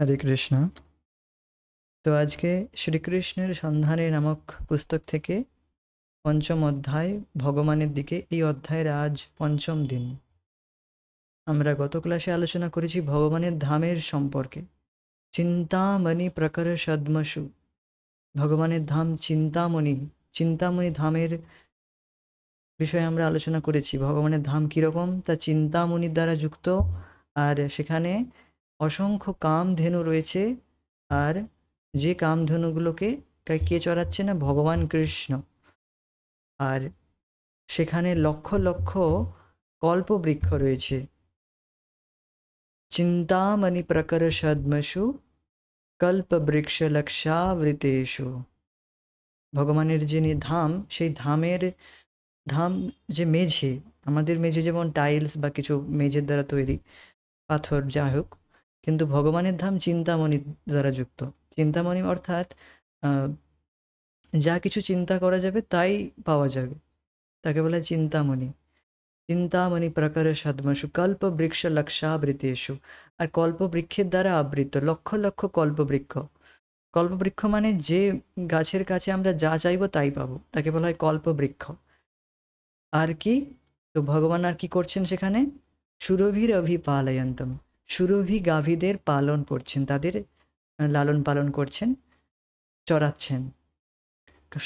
হরে কৃষ্ণ। তো আজকে শ্রীকৃষ্ণের সন্ধানে নামক পুস্তক থেকে পঞ্চম অধ্যায় ভগবানের দিকে। এই অধ্যায়ের আজ পঞ্চম দিন। আমরা গত ক্লাসে আলোচনা করেছি ভগবানের ধামের সম্পর্কে। চিন্তামণি প্রকর সদ্মসু, ভগবানের ধাম চিন্তামণি। চিন্তামণি ধামের বিষয়ে আমরা আলোচনা করেছি। ভগবানের ধাম কীরকম, তা চিন্তামণির দ্বারা যুক্ত, আর সেখানে অসংখ্য কামধেনু রয়েছে। আর যে কামধেনুগুলোকে কে চড়াচ্ছে না, ভগবান কৃষ্ণ। আর সেখানে লক্ষ লক্ষ কল্পবৃক্ষ রয়েছে। চিন্তামণি প্রকর সদ্মসু কল্পবৃক্ষ লক্ষাবৃতেষু। ভগবানের যিনি ধাম, সেই ধাম যে মেঝে, আমাদের মেঝে যেমন টাইলস বা কিছু মেঝের দ্বারা তৈরি, পাথর, যা হোক, কিন্তু ভগবানের ধাম চিন্তামণি দ্বারা যুক্ত। চিন্তামণি অর্থাৎ যা কিছু চিন্তা করা যাবে তাই পাওয়া যাবে, তাকে বলা হয় চিন্তামণি। চিন্তামণি প্রকর সদ্মসু কল্পবৃক্ষ লক্ষাবৃতেষু। আর কল্পবৃক্ষের দ্বারা আবৃত লক্ষ লক্ষ কল্পবৃক্ষ। কল্পবৃক্ষ মানে যে গাছের কাছে আমরা যা চাইবো তাই পাবো, তাকে বলা হয় কল্পবৃক্ষ। আর কি, তো ভগবান আর কি করছেন সেখানে? সুরভির অভিপালয়ন্তম, সুরভি গাভীদের পালন করছেন, তাদের লালন পালন করছেন, চড়াচ্ছেন।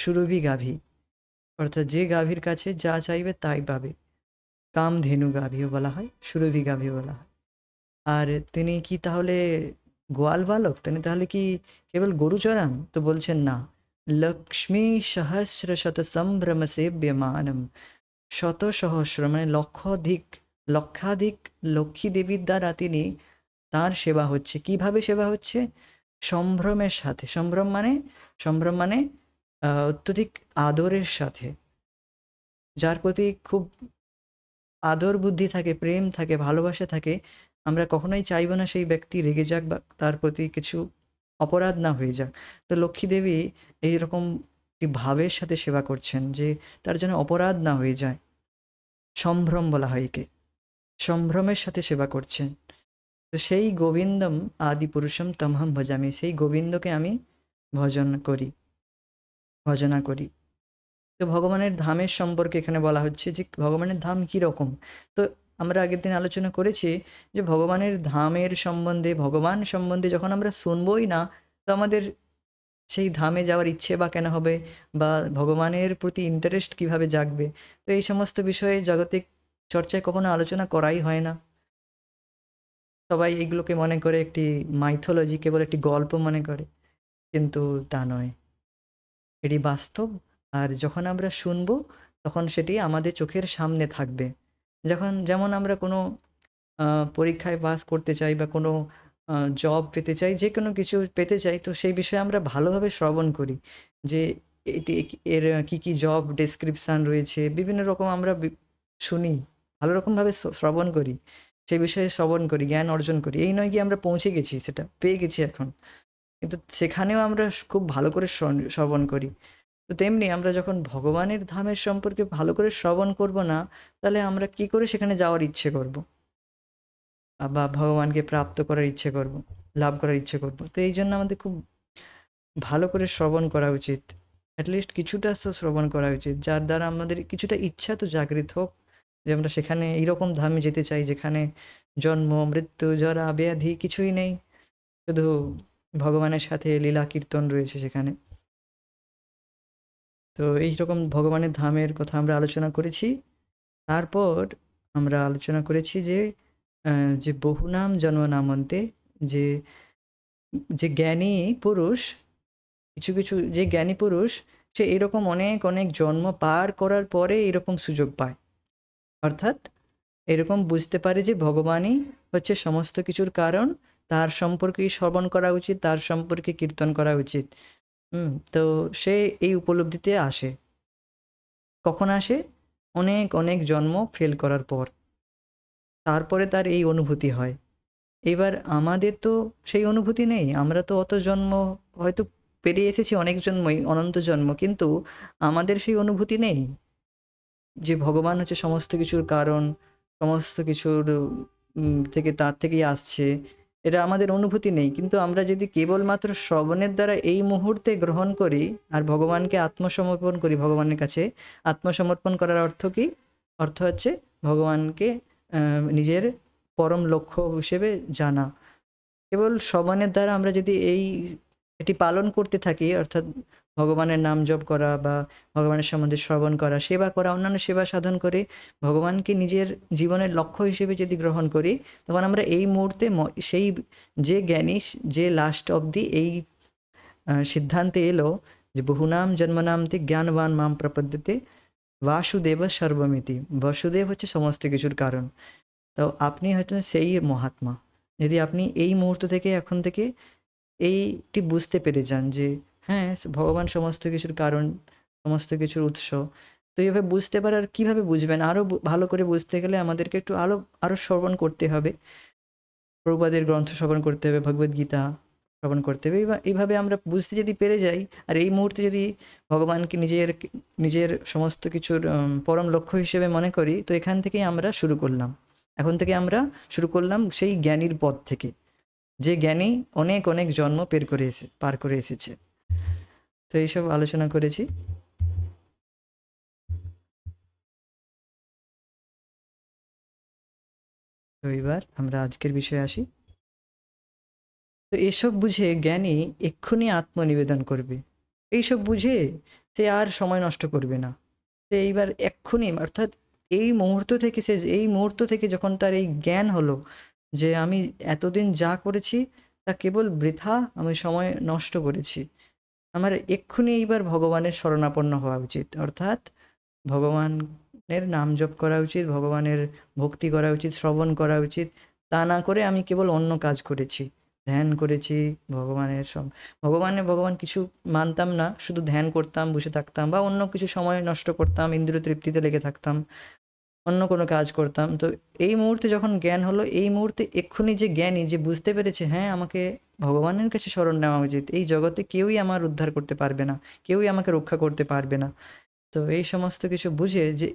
সুরভি গাভী অর্থাৎ যে গাভীর কাছে যা চাইবে তাই পাবে। কামধেনু গাভীও বলা হয়, সুরভি গাভীও বলা হয়। আর তিনি কি তাহলে গোয়াল বালক? তিনি তাহলে কি কেবল গরু চড়ান? তো বলছেন না। লক্ষ্মী সহস্র শত সম্ভ্রম সেব্যমানম, শত সহস্র মানে লক্ষাধিক লক্ষ্মী দেবীর দ্বারা তিনি, তার সেবা হচ্ছে। কিভাবে সেবা হচ্ছে? সম্ভ্রমের সাথে। সম্ভ্রম মানে অত্যধিক আদরের সাথে। যার প্রতি খুব আদর বুদ্ধি থাকে, প্রেম থাকে, ভালোবাসা থাকে, আমরা কখনোই চাইবো না সেই ব্যক্তি রেগে যাক বা তার প্রতি কিছু অপরাধ না হয়ে যাক। তো লক্ষ্মী দেবী এইরকম একটি ভাবের সাথে সেবা করছেন যে তার যেন অপরাধ না হয়ে যায়। সম্ভ্রম বলা হয় একে, সম্ভ্রমের সাথে সেবা করছেন। তো সেই গোবিন্দম আদি পুরুষম তমহম ভজামি, সেই গোবিন্দকে আমি ভজনা করি। তো ভগবানের ধামের সম্পর্কে এখানে বলা হচ্ছে যে ভগবানের ধাম কীরকম। তো আমরা আগের দিন আলোচনা করেছি যে ভগবানের ধামের সম্বন্ধে, ভগবান সম্বন্ধে যখন আমরা শুনবই না, তো আমাদের সেই ধামে যাওয়ার ইচ্ছে বা কেন হবে, বা ভগবানের প্রতি ইন্টারেস্ট কিভাবে জাগবে? তো এই সমস্ত বিষয়ে জাগতিক চর্চায় কখনো আলোচনা করাই হয় না। সবাই এগুলোকে মনে করে একটি মাইথোলজি, কেবল একটি গল্প মনে করে, কিন্তু তা নয়, এটি বাস্তব। আর যখন আমরা শুনবো তখন সেটি আমাদের চোখের সামনে থাকবে। যেমন আমরা কোনো পরীক্ষায় পাস করতে চাই বা কোনো জব পেতে চাই, যে কোনো কিছু পেতে চাই, তো সেই বিষয়ে আমরা ভালোভাবে শ্রবণ করি যে এটি এর কী জব ডেসক্রিপশান রয়েছে, বিভিন্ন রকম আমরা শুনি, ভালো রকমভাবে শ্রবণ করি, সেই বিষয়ে শ্রবণ করি, জ্ঞান অর্জন করি। এই নয় কি আমরা পৌঁছে গেছি, সেটা পেয়ে গেছি এখন, কিন্তু সেখানেও আমরা খুব ভালো করে শ্রবণ করি। তো তেমনি আমরা যখন ভগবানের ধামের সম্পর্কে ভালো করে শ্রবণ করব না, তাহলে আমরা কি করে সেখানে যাওয়ার ইচ্ছে করব, বা ভগবানকে প্রাপ্ত করার ইচ্ছে করব, লাভ করার ইচ্ছে করব? তো এই জন্য আমাদের খুব ভালো করে শ্রবণ করা উচিত। অ্যাটলিস্ট কিছুটা তো শ্রবণ করা উচিত, যার দ্বারা আমাদের কিছুটা ইচ্ছা তো জাগৃত হোক যে আমরা সেখানে এইরকম ধামে যেতে চাই যেখানে জন্ম, মৃত্যু, জরা, ব্যাধি কিছুই নেই, শুধু ভগবানের সাথে লীলা কীর্তন রয়েছে সেখানে। তো এইরকম ভগবানের ধামের কথা আমরা আলোচনা করেছি। তারপর আমরা আলোচনা করেছি যে যে বহুনাম জন্ম নামন্তে, যে যে জ্ঞানী পুরুষ, কিছু যে জ্ঞানী পুরুষ, সে এরকম অনেক অনেক জন্ম পার করার পরে এরকম সুযোগ পায়। অর্থাৎ এরকম বুঝতে পারে যে ভগবানই হচ্ছে সমস্ত কিছুর কারণ, তার সম্পর্কেই শ্রবণ করা উচিত, তার সম্পর্কে কীর্তন করা উচিত। তো সে এই উপলব্ধিতে আসে। কখন আসে? অনেক অনেক জন্ম ফেল করার পর, তারপরে তার এই অনুভূতি হয়। এবার আমাদের তো সেই অনুভূতি নেই, আমরা তো অত জন্ম হয়তো পেরিয়ে এসেছি, অনেক জন্মই, অনন্ত জন্ম, কিন্তু আমাদের সেই অনুভূতি নেই যে ভগবান হচ্ছে সমস্ত কিছুর কারণ, সমস্ত কিছুর থেকে তার থেকেই আসছে, এটা আমাদের অনুভূতি নেই, কিন্তু আমরা যদি কেবলমাত্র শ্রবণের দ্বারা এই মুহূর্তে গ্রহণ করি আর ভগবানকে আত্মসমর্পণ করি, ভগবানের কাছে আত্মসমর্পণ করার অর্থ কি? অর্থ হচ্ছে ভগবানকে নিজের পরম লক্ষ্য হিসেবে জানা। কেবল শ্রবণের দ্বারা আমরা যদি এটি পালন করতে থাকি, অর্থাৎ ভগবানের নাম জপ করা বা ভগবানের সম্বন্ধে শ্রবণ করা, সেবা করা, অন্যান্য সেবা সাধন করে ভগবানকে নিজের জীবনের লক্ষ্য হিসেবে যদি গ্রহণ করি, তখন আমরা এই মুহূর্তে সেই যে জ্ঞানী, যে লাস্ট অবধি এই সিদ্ধান্তে এলো যে বহুনাম জন্মনামতে জ্ঞানবান মাম প্রপদ্যতে বাসুদেব সর্বমিতি, বাসুদেব হচ্ছে সমস্ত কিছুর কারণ। তো আপনি হচ্ছেন সেই মহাত্মা। যদি আপনি এই মুহূর্ত থেকে, এখন থেকে এইটি বুঝতে পেরে যান যে হ্যাঁ, ভগবান সমস্ত কিছুর কারণ, সমস্ত কিছুর উৎস। তো এইভাবে বুঝতে পারার, কীভাবে বুঝবেন? আরও ভালো করে বুঝতে গেলে আমাদেরকে একটু আরও শ্রবণ করতে হবে, প্রভুপাদের গ্রন্থ শ্রবণ করতে হবে, ভগবদ্গীতা শ্রবণ করতে হবে। এইভাবে আমরা বুঝতে যদি পেরে যাই, আর এই মুহূর্তে যদি ভগবানকে নিজের সমস্ত কিছুর পরম লক্ষ্য হিসেবে মনে করি, তো এখান থেকেই আমরা শুরু করলাম। এখন থেকে আমরা শুরু করলাম সেই জ্ঞানীর পথ থেকে, যে জ্ঞানী অনেক অনেক জন্ম পার করে এসেছে। তো এইসব আলোচনা করেছি। তো এবার আমরা আজকের বিষয়ে আসি। তো এসব বুঝে জ্ঞানী এক্ষুনি আত্মনিবেদন করবে। এইসব বুঝে সে আর সময় নষ্ট করবে না। সে এইবার এক্ষুনি, অর্থাৎ এই মুহূর্ত থেকে যখন তার এই জ্ঞান হলো যে আমি এতদিন যা করেছি তা কেবল বৃথা, আমি সময় নষ্ট করেছি, আমার এক্ষুনি এইবার ভগবানের শরণাপন্ন হওয়া উচিত। অর্থাৎ ভগবানের নাম জপ করা উচিত, ভগবানের ভক্তি করা উচিত, শ্রবণ করা উচিত। তা না করে আমি কেবল অন্য কাজ করেছি, ধ্যান করেছি, ভগবান কিছু মানতাম না, শুধু ধ্যান করতাম, বসে থাকতাম, বা অন্য কিছু সময় নষ্ট করতাম, ইন্দ্রিয় তৃপ্তিতে লেগে থাকতাম, অন্য কোনো কাজ করতাম। তো এই মুহূর্তে যখন জ্ঞান হলো, এই মুহূর্তে এক্ষুনি যে জ্ঞানী, যে বুঝতে পেরেছে হ্যাঁ আমাকে ভগবানের কাছে শরণ নেওয়া উচিত, এই জগতে কেউই আমার উদ্ধার করতে পারবে না, কেউই আমাকে রক্ষা করতে পারবে না। তো এই সমস্ত কিছু বুঝে যে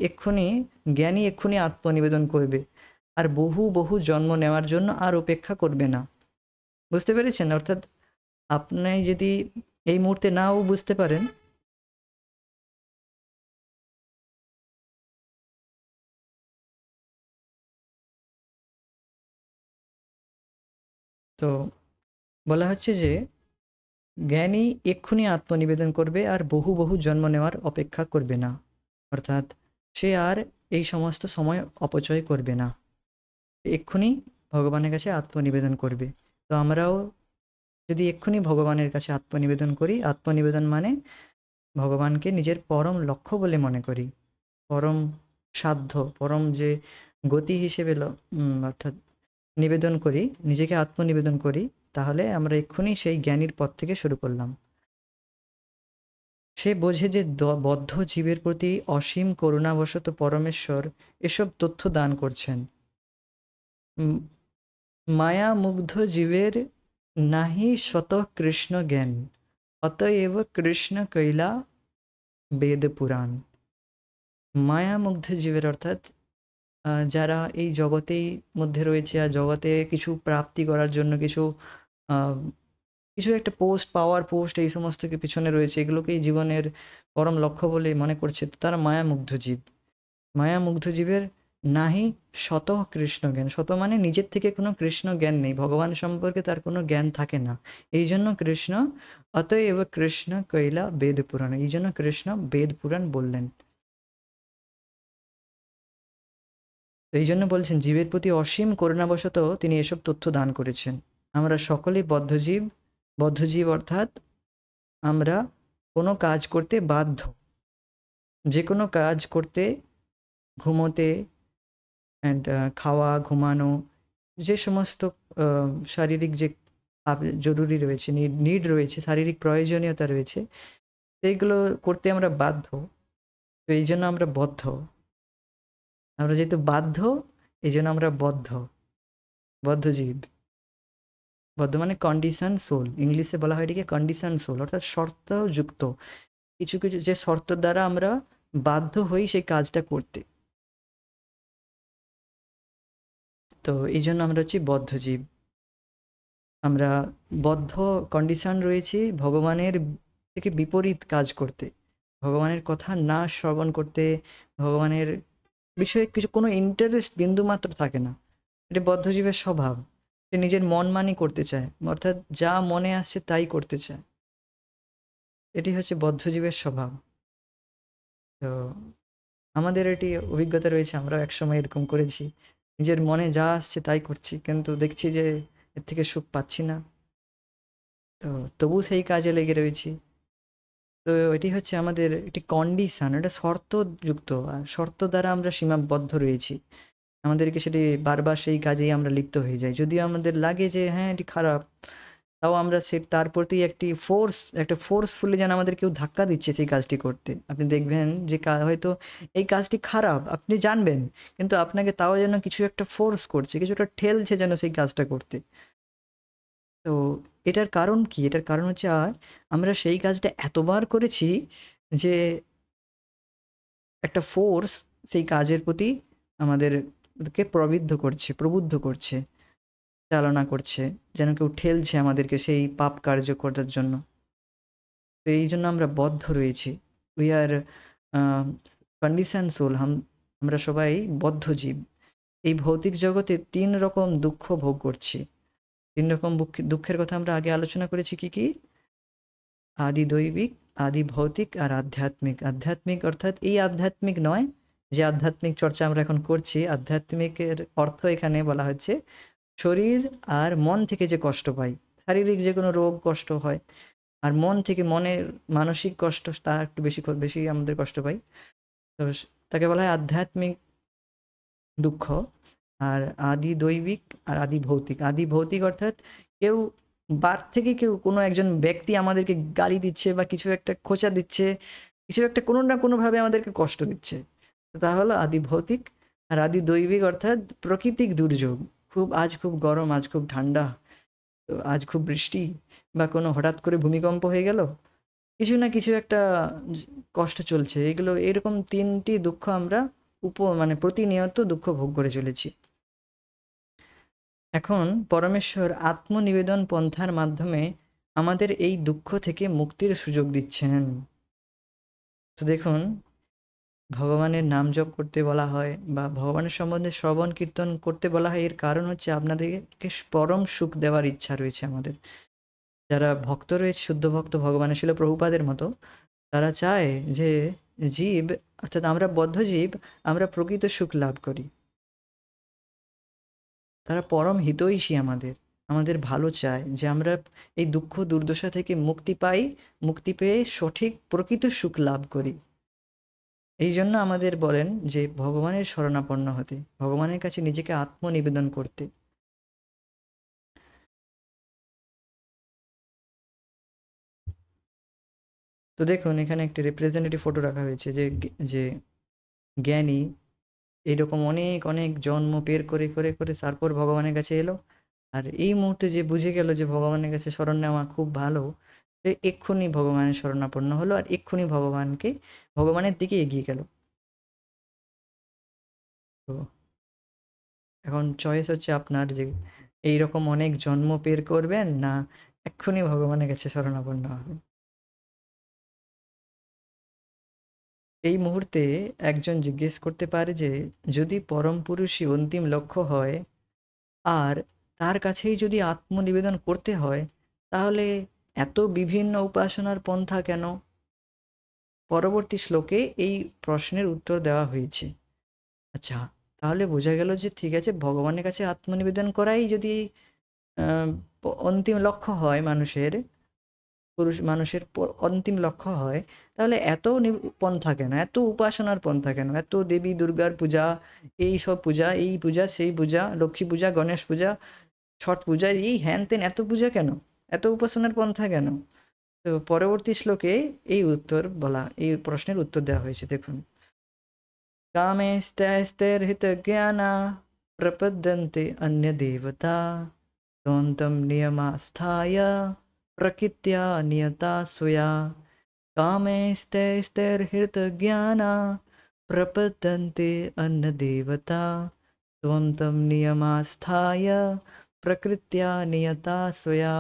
জ্ঞানী এক্ষুনি আত্মনিবেদন করবে, আর বহু বহু জন্ম নেওয়ার জন্য আর অপেক্ষা করবে না। বুঝতে পেরেছেন? অর্থাৎ আপনি যদি এই মুহূর্তে নাও বুঝতে পারেন, তো বলা হচ্ছে যে জ্ঞানী এক্ষুনি আত্মনিবেদন করবে আর বহু বহু জন্ম নেওয়ার অপেক্ষা করবে না। অর্থাৎ সে আর এই সমস্ত সময় অপচয় করবে না, এক্ষুনি ভগবানের কাছে আত্মনিবেদন করবে। তো আমরাও যদি এক্ষুনি ভগবানের কাছে আত্মনিবেদন করি, আত্মনিবেদন মানে ভগবানকে নিজের পরম লক্ষ্য বলে মনে করি, পরম সাধ্য, পরম যে গতি হিসেবে অর্থাৎ নিবেদন করি, নিজেকে আত্মনিবেদন করি, তাহলে আমরা এক্ষুনি সেই জ্ঞানীর পথ থেকে শুরু করলাম। সে বোঝে যে বদ্ধ জীবের প্রতি অসীম করুণাবশত পরমেশ্বর এসব তথ্য দান করছেন। মায়া মুগ্ধ জীবের নাহি শত কৃষ্ণ জ্ঞান, অতএব কৃষ্ণ কৈলা বেদ পুরাণ। মায়ামুগ্ধ জীবের অর্থাৎ যারা এই জগতেই মধ্যে রয়েছে, আর জগতে কিছু প্রাপ্তি করার জন্য কিছু একটা পোস্ট এই সমস্ত পিছনে রয়েছে, এগুলোকেই জীবনের পরম লক্ষ্য বলে মনে করছে, তো তারা মায়ামুগ্ধ জীব। মায়ামুগ্ধ জীবের নাহি শত কৃষ্ণ জ্ঞান, শত মানে নিজের থেকে কোনো কৃষ্ণ জ্ঞান নেই, ভগবান সম্পর্কে তার কোনো জ্ঞান থাকে না। এই জন্য কৃষ্ণ, অতএব কৃষ্ণ কৈলা বেদ পুরাণ, এই জন্য কৃষ্ণ বেদ পুরাণ বললেন। তো এই জন্য বলছেন জীবের প্রতি অসীম করুণাবশত তিনি এসব তথ্য দান করেছেন। আমরা সকলেই বদ্ধজীব অর্থাৎ আমরা কোনো কাজ করতে বাধ্য, যে কোনো কাজ করতে, ঘুমোতে অ্যান্ড খাওয়া, ঘুমানো, যে সমস্ত শারীরিক যে জরুরি রয়েছে, নিড রয়েছে, শারীরিক প্রয়োজনীয়তা রয়েছে, সেইগুলো করতে আমরা বাধ্য। তো এই জন্য আমরা বদ্ধ, আমরা যেহেতু বাধ্য, এই জন্য আমরা বদ্ধজীব। বদ্ধ মানে কন্ডিশন সোল, ইংলিশে বলা হয় এটিকে কন্ডিশন সোল, অর্থাৎ শর্তযুক্ত, কিছু কিছু যে শর্ত দ্বারা আমরা বাধ্য হই সেই কাজটা করতে। তো এই জন্য আমরা হচ্ছি বদ্ধজীব। আমরা বদ্ধ কন্ডিশন রয়েছি ভগবানের থেকে বিপরীত কাজ করতে, ভগবানের কথা না শ্রবণ করতে, ভগবানের বিষয়ে কিছু কোনো ইন্টারেস্ট বিন্দুমাত্র থাকে না। এটা বদ্ধজীবের স্বভাব। সে নিজের মনমানি করতে চায়, অর্থাৎ যা মনে আসছে তাই করতে চায়। এটি হচ্ছে বদ্ধজীবের স্বভাব। তো আমাদের এটি অভিজ্ঞতা রয়েছে, আমরাও একসময় এরকম করেছি। নিজের মনে যা আসছে তাই করছি, কিন্তু দেখছি যে এর থেকে সুখ পাচ্ছি না। তো তবু সেই কাজে লেগে রয়েছি। তো এটি হচ্ছে আমাদের একটি কন্ডিশন, এটা শর্তযুক্ত। আর শর্ত দ্বারা আমরা সীমাবদ্ধ রয়েছি। আমাদেরকে সেটি বারবার সেই কাজেই আমরা লিপ্ত হয়ে যাই। যদিও আমাদের লাগে যে হ্যাঁ, এটি খারাপ, তাও আমরা তার প্রতি একটা ফোর্সফুলি যেন আমাদের কেউ ধাক্কা দিচ্ছে সেই কাজটি করতে। আপনি দেখবেন যে হয়তো এই কাজটি খারাপ, আপনি জানবেন, কিন্তু আপনাকে তাও যেন কিছু একটা ফোর্স করছে, কিছু একটা ঠেলছে যেন সেই কাজটা করতে। তো এটার কারণ কি? এটার কারণ হচ্ছে আমরা সেই কাজটা এতবার করেছি যে একটা ফোর্স সেই কাজের প্রতি আমাদেরকে প্রবুদ্ধ করছে, চালনা করছে। যেন কেউ ঠেলছে আমাদেরকে সেই পাপ কার্য করার জন্য। তো এইজন্য আমরা বদ্ধ রয়েছি। We are a conditioned soul. আমরা সবাই বদ্ধ জীব। এই ভৌতিক জগতে ৩ রকম দুঃখ ভোগ করছি। ৩ রকম দুঃখের কথা আমরা আগে আলোচনা করেছি কি, কি? আদি দৈবিক, আদি ভৌতিক আর আধ্যাত্মিক। আধ্যাত্মিক অর্থাৎ এই আধ্যাত্মিক নয়, যে আধ্যাত্মিক চর্চা আমরা এখন করছি। আধ্যাত্মিকের অর্থ এখানে বলা হচ্ছে শরীর আর মন থেকে যে কষ্ট পাই। শারীরিক যে কোনো রোগ, কষ্ট হয়। আর মন থেকে, মনের মানসিক কষ্ট, তা একটু বেশি আমাদের কষ্ট পাই। তো তাকে বলা হয় আধ্যাত্মিক দুঃখ। আর আদি দৈবিক আর আদি ভৌতিক। আদি ভৌতিক অর্থাৎ কেউ থেকে কেউ কোনো একজন ব্যক্তি আমাদেরকে গালি দিচ্ছে বা কিছু একটা খোঁচা দিচ্ছে, কিছু একটা কোনো না কোনোভাবে আমাদেরকে কষ্ট দিচ্ছে। তো তা হলো আদি ভৌতিক। আর আদি দৈবিক অর্থাৎ প্রাকৃতিক দুর্যোগ। আজ খুব গরম, আজ খুব ঠান্ডা, তো আজ খুব বৃষ্টি, বা কোনো হঠাৎ করে ভূমিকম্প হয়ে গেল। কিছু না কিছু একটা জ কষ্ট চলছে। এরকম ৩ টি দুঃখ আমরা মানে প্রতিনিয়ত দুঃখ ভোগ করে চলেছি। এখন পরমেশ্বর আত্মনিবেদন পন্থার মাধ্যমে আমাদের এই দুঃখ থেকে মুক্তির সুযোগ দিচ্ছেন। তো দেখুন, ভগবানের নাম জপ করতে বলা হয় বা ভগবানের সম্বন্ধে শ্রবণ কীর্তন করতে বলা হয়, এর কারণ হচ্ছে আপনাদেরকে পরম সুখ দেওয়ার ইচ্ছা রয়েছে আমাদের। যারা ভক্ত রয়েছে, শুদ্ধ ভক্ত ভগবানের, শিল প্রভুপাদের মতো, তারা চায় যে জীব, অর্থাৎ আমরা বদ্ধ জীব, আমরা প্রকৃত সুখ লাভ করি। তারা পরম হিতৈষী আমাদের, আমাদের ভালো চায় যে আমরা এই দুঃখ দুর্দশা থেকে মুক্তি পাই, মুক্তি পেয়ে সঠিক প্রকৃত সুখ লাভ করি। এই জন্য আমাদের বলেন যে ভগবানের শরণাপন্ন হতে, ভগবানের কাছে নিজেকে আত্মনিবেদন করতে। তো দেখুন, এখানে একটি রিপ্রেজেন্টেটিভ ফটো রাখা হয়েছে যে জ্ঞানী এইরকম অনেক অনেক জন্ম পের করে করে করে তারপর ভগবানের কাছে এলো। আর এই মুহূর্তে যে বুঝে গেল যে ভগবানের কাছে শরণ নেওয়া খুব ভালো, সে এক্ষুনি ভগবানের শরণাপন্ন হলো আর এক্ষুনি ভগবানের দিকে এগিয়ে গেল। তো এখন চয়েস হচ্ছে আপনার যে এইরকম অনেক জন্ম পের করবেন, না এক্ষুনি ভগবানের কাছে শরণাপন্ন হবেন। এই মুহূর্তে একজন জিজ্ঞেস করতে পারে যে যদি পরম পুরুষই অন্তিম লক্ষ্য হয় আর তার কাছেই যদি আত্মনিবেদন করতে হয়, তাহলে এত বিভিন্ন উপাসনার পন্থা কেন? পরবর্তী শ্লোকে এই প্রশ্নের উত্তর দেওয়া হয়েছে। আচ্ছা, তাহলে বোঝা গেল যে ঠিক আছে, ভগবানের কাছে আত্মনিবেদন করাই যদি অন্তিম লক্ষ্য হয় মানুষের, মানুষের অন্তিম লক্ষ্য হয়, তাহলে এত পন্থা কেন, এত উপাসনার পন্থা কেন, এত দেবী দুর্গার পূজা, এই সব পূজা, এই পূজা, সেই পূজা, লক্ষ্মী পূজা, গণেশ পূজা, ছট পূজা, এই হ্যান ত্যান এত পূজা কেন? এত উপাসনার পন্থা কেন? তো পরবর্তী শ্লোকে এই প্রশ্নের উত্তর দেওয়া হয়েছে, দেখুন। कामैस्तैस्तैर्हितज्ञाना प्रपद्यन्ते अन्यदेवता त्वन्तं नियमास्थाय प्रकृत्या नियता स्वया। कामैस्तैस्तैर्हितज्ञाना प्रपद्यन्ते अन्यदेवता त्वन्तं नियमास्थाय प्रकृत्या नियता स्वया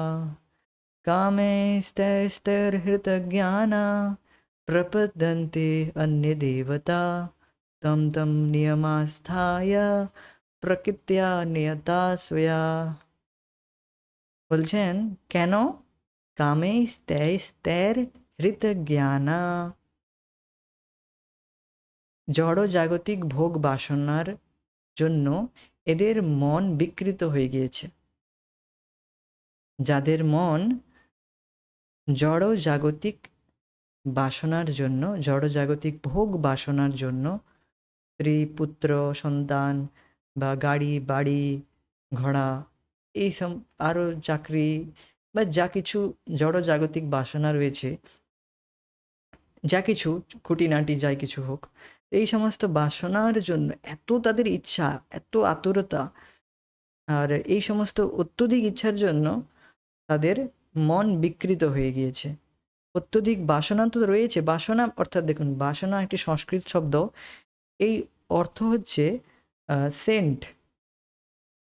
कामे स्थिरहृतज्ञाना प्रपद्यन्ते अन्यदेवता तं तं नियमास्थाय प्रकृत्या नियता स्वया। বলছেন কেন? কামে হৃতজ্ঞানা, জড় জাগতিক ভোগ বাসনার জন্য এদের মন বিকৃত হয়ে গিয়েছে। যাদের মন জড় জাগতিক বাসনার জন্য, জড় জাগতিক ভোগ বাসনার জন্য, স্ত্রী পুত্র সন্তান বা গাড়ি বাড়ি ঘোড়া এইসব আরও চাকরি বা যা কিছু জড় জাগতিক বাসনা রয়েছে, যা কিছু খুঁটিনাটি যাই কিছু হোক, এই সমস্ত বাসনার জন্য এত তাদের ইচ্ছা, এত আতুরতা, আর এই সমস্ত অত্যধিক ইচ্ছার জন্য তাদের মন বিকৃত হয়ে গিয়েছে। অত্যধিক বাসনা তো রয়েছে। বাসনা অর্থাৎ দেখুন, বাসনা একটি সংস্কৃত শব্দ। এই অর্থ হচ্ছে সেন্ট।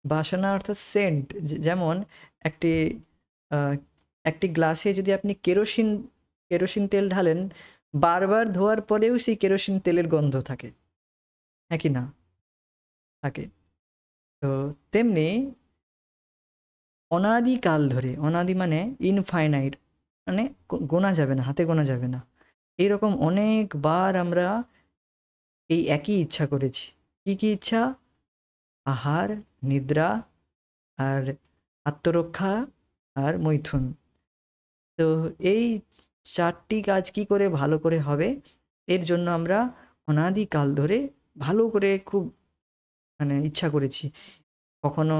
বাসনা অর্থাৎ সেন্ট। যেমন একটি একটি গ্লাসে যদি আপনি কেরোসিন তেল ঢালেন, বারবার ধোয়ার পরেও সেই কেরোসিন তেলের গন্ধ থাকে, হ্যাঁ কি না? থাকে। তো তেমনি অনাদিকাল ধরে, অনাদি মানে ইনফাইনাইট, মানে গোনা যাবে না, হাতে গোনা যাবে না, এইরকম অনেকবার আমরা এই একই ইচ্ছা করেছি। কি কি ইচ্ছা? আহার, নিদ্রা, আর আত্মরক্ষা, আর মৈথুন। তো এই চারটি কাজ কি করে ভালো করে হবে, এর জন্য আমরা অনাদিকাল ধরে ভালো করে খুব মানে ইচ্ছা করেছি। কখনো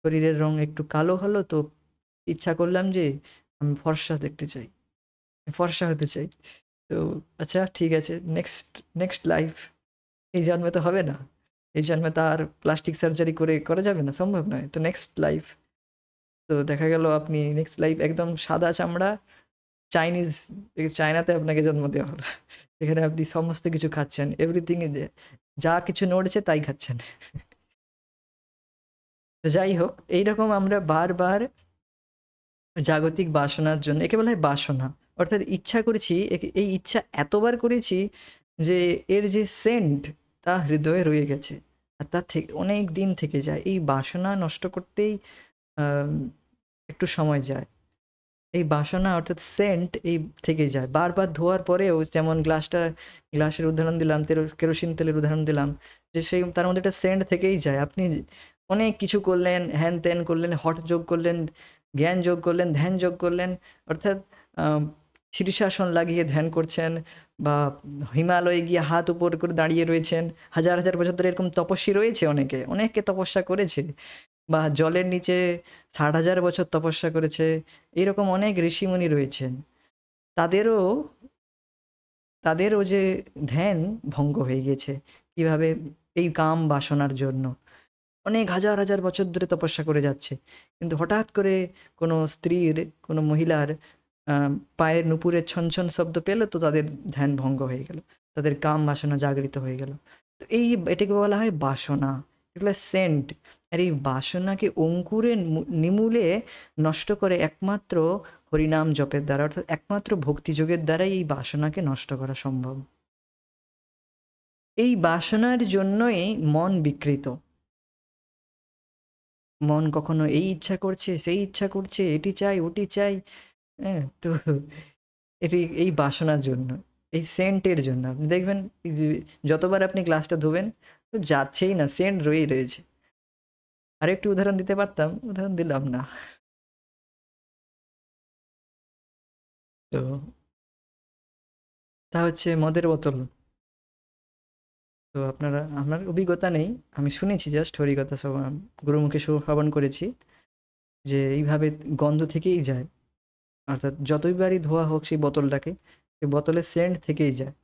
শরীরের রং একটু কালো হলো তো ইচ্ছা করলাম যে আমি ফর্সা দেখতে চাই, ফর্সা হতে চাই। তো আচ্ছা ঠিক আছে, নেক্সট নেক্সট লাইফ। এই জন্মে তো হবে না, এই জন্মে তো আর প্লাস্টিক সার্জারি করে করা যাবে না, সম্ভব নয়। তো নেক্সট লাইফ, তো দেখা গেল আপনি নেক্সট লাইফ একদম সাদা চামড়া চাইনিজ, চায়নাতে আপনাকে জন্ম দেওয়া হলো। এখানে আপনি সমস্ত কিছু খাচ্ছেন, এভরিথিং, যা কিছু নড়ছে তাই খাচ্ছেন। তো যাই হোক, এইরকম আমরা বারবার জাগতিক বাসনার জন্য, একে বলা হয় বাসনা, অর্থাৎ ইচ্ছা করেছি, এই ইচ্ছা এতবার করেছি যে এর যে সেন্ট তা হৃদয়ে রয়ে গেছে, আর তা থেকে অনেক দিন থেকে যায়। এই বাসনা নষ্ট করতেই একটু সময় যায়। এই বাসনা অর্থাৎ সেন্ট এই থেকে যায়, বারবার ধোয়ার পরেও। যেমন গ্লাসের উদাহরণ দিলাম, কেরোসিন তেলের উদাহরণ দিলাম, যে সেই তার মধ্যে একটা সেন্ট থেকেই যায়। আপনি অনেক কিছু করলেন, হ্যান ত্যান করলেন, হঠ যোগ করলেন, জ্ঞান যোগ করলেন, ধ্যান যোগ করলেন, অর্থাৎ শীর্ষাসন লাগিয়ে ধ্যান করছেন, বা হিমালয়ে গিয়ে হাত উপর করে দাঁড়িয়ে রয়েছেন, হাজার হাজার বছর ধরে এরকম তপস্বী রয়েছে, অনেকে তপস্যা করেছে, বা জলের নিচে ৬০,০০০ বছর তপস্যা করেছে, এইরকম অনেক ঋষিমুনি রয়েছেন। তাদেরও যে ধ্যান ভঙ্গ হয়ে গেছে। কিভাবে? এই কাম বাসনার জন্য অনেক হাজার হাজার বছর ধরে তপস্যা করে যাচ্ছে, কিন্তু হঠাৎ করে কোনো স্ত্রীর, কোনো মহিলার পায়ের নুপুরের ছনছন শব্দ পেল তো তাদের ধ্যান ভঙ্গ হয়ে গেল, তাদের কাম বাসনা জাগরিত হয়ে গেল। তো এটাকে বলা হয় বাসনা, এগুলো সেন্ট। আর এই বাসনাকে অঙ্কুরে নিমূলে নষ্ট করে একমাত্র হরিনাম জপের দ্বারা, অর্থাৎ একমাত্র ভক্তিযোগের দ্বারাই এই বাসনাকে নষ্ট করা সম্ভব। এই বাসনার জন্যই মন বিকৃত। মন কখনো এই ইচ্ছা করছে, সেই ইচ্ছা করছে, এটি চাই, ওটি চাই, হ্যাঁ? তো এই বাসনার জন্য, এই সেন্টের জন্য আপনি দেখবেন যে যতবার আপনি গ্লাসটা ধোবেন তো যাচ্ছেই না, সেন্ট রয়েই রয়েছে। আরেকটু উদাহরণ দিতে পারতাম, উদাহরণ দিলাম না। তো তা হচ্ছে মদের বোতল। তো আমার অভিজ্ঞতা নেই, আমি শুনেছি জাস্ট হরিকথা, গুরুমুখে শ্রবণ করেছি যে এইভাবে গন্ধ থেকেই যায়, অর্থাৎ যতইবারই ধোয়া হোক সেই বোতলটাকে, সেই বোতলের সেন্ট থেকেই যায়।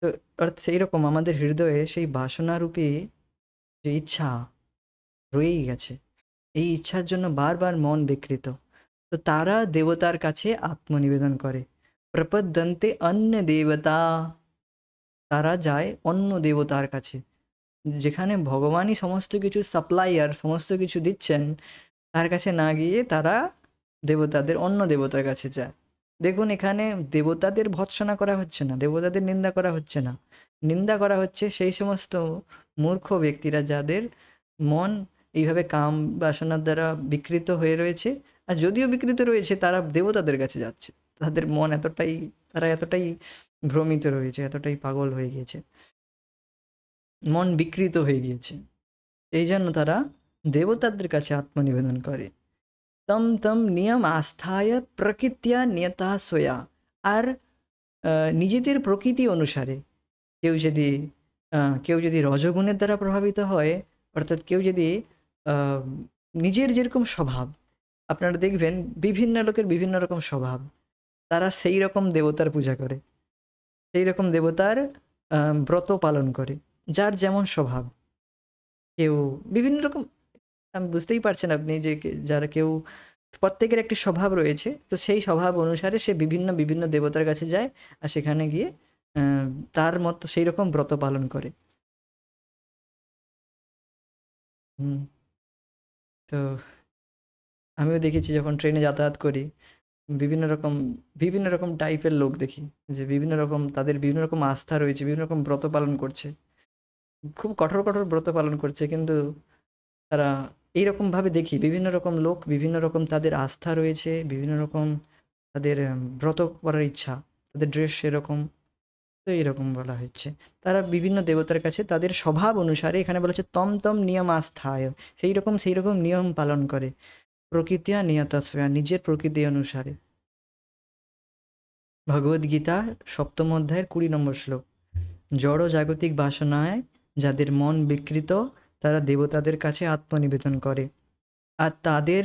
তো অর্থাৎ সেই রকম আমাদের হৃদয়ে সেই বাসনারূপী যে ইচ্ছা রয়েই গেছে, এই ইচ্ছার জন্য বারবার মন বিকৃত। তো তারা দেবতার কাছে আত্মনিবেদন করে। প্রপদ্যন্তে অন্য দেবতা, তারা যায় অন্য দেবতার কাছে। যেখানে ভগবানই সমস্ত কিছু সাপ্লাইয়ার, সমস্ত কিছু দিচ্ছেন, তার কাছে না গিয়ে তারা দেবতাদের, অন্য দেবতার কাছে যায়। দেখুন এখানে দেবতাদের ভৎসনা করা হচ্ছে না, দেবতাদের নিন্দা করা হচ্ছে না, নিন্দা করা হচ্ছে সেই সমস্ত মূর্খ ব্যক্তিরা যাদের মন এইভাবে কাম বাসনার দ্বারা বিকৃত হয়ে রয়েছে। আর যদিও বিকৃত রয়েছে, তারা দেবতাদের কাছে যাচ্ছে। তাদের মন এতটাই, তারা এতটাই ভ্রমিত রয়েছে, এতটাই পাগল হয়ে গিয়েছে, মন বিকৃত হয়ে গিয়েছে। এই জন্য তারা দেবতাদের কাছে আত্মনিবেদন করে। তম তম নিয়ম আস্থায় প্রকৃত্যা নিয়তা সোয়া। আর নিজেদের প্রকৃতি অনুসারে কেউ যদি কেউ যদি রজগুণের দ্বারা প্রভাবিত হয়, অর্থাৎ কেউ যদি আহ, নিজের যেরকম স্বভাব, আপনারা দেখবেন বিভিন্ন লোকের বিভিন্ন রকম স্বভাব, তারা সেই রকম দেবতার পূজা করে, সেই রকম দেবতার ব্রত পালন করে, যার যেমন স্বভাব। কেউ বিভিন্ন রকম, আমি বুঝতেই পারছেন আপনি যে যারা কেউ, প্রত্যেকের একটি স্বভাব রয়েছে, তো সেই স্বভাব অনুসারে সে বিভিন্ন বিভিন্ন দেবতার কাছে যায়, আর সেখানে গিয়ে আহ, তার মতো সেই রকম ব্রত পালন করে। হুম। তো আমিও দেখেছি যখন ট্রেনে যাতায়াত করি, বিভিন্ন রকম বিভিন্ন রকম টাইপের লোক দেখি, যে বিভিন্ন রকম তাদের বিভিন্ন রকম আস্থা রয়েছে, বিভিন্ন রকম ব্রত পালন করছে, খুব কঠোর কঠোর ব্রত পালন করছে, কিন্তু তারা এইরকমভাবে দেখি বিভিন্ন রকম লোক, বিভিন্ন রকম তাদের আস্থা রয়েছে, বিভিন্ন রকম তাদের ব্রত করার ইচ্ছা, তাদের ড্রেস সেরকম। তো এরকম বলা হচ্ছে তারা বিভিন্ন দেবতার কাছে তাদের স্বভাব অনুসারে, এখানে বলা হচ্ছে তম তম নিয়ম আস্থায়, সেই রকম নিয়ম পালন করে। প্রকৃতিয়া নিয়তস্বয়া, নিজের প্রকৃতি অনুসারে। ভগবদ্গীতা ৭ম অধ্যায়ের ২০ নম্বর শ্লোক। জড় জাগতিক বাসনায় যাদের মন বিকৃত, তারা দেবতাদের কাছে আত্মনিবেদন করে, আর তাদের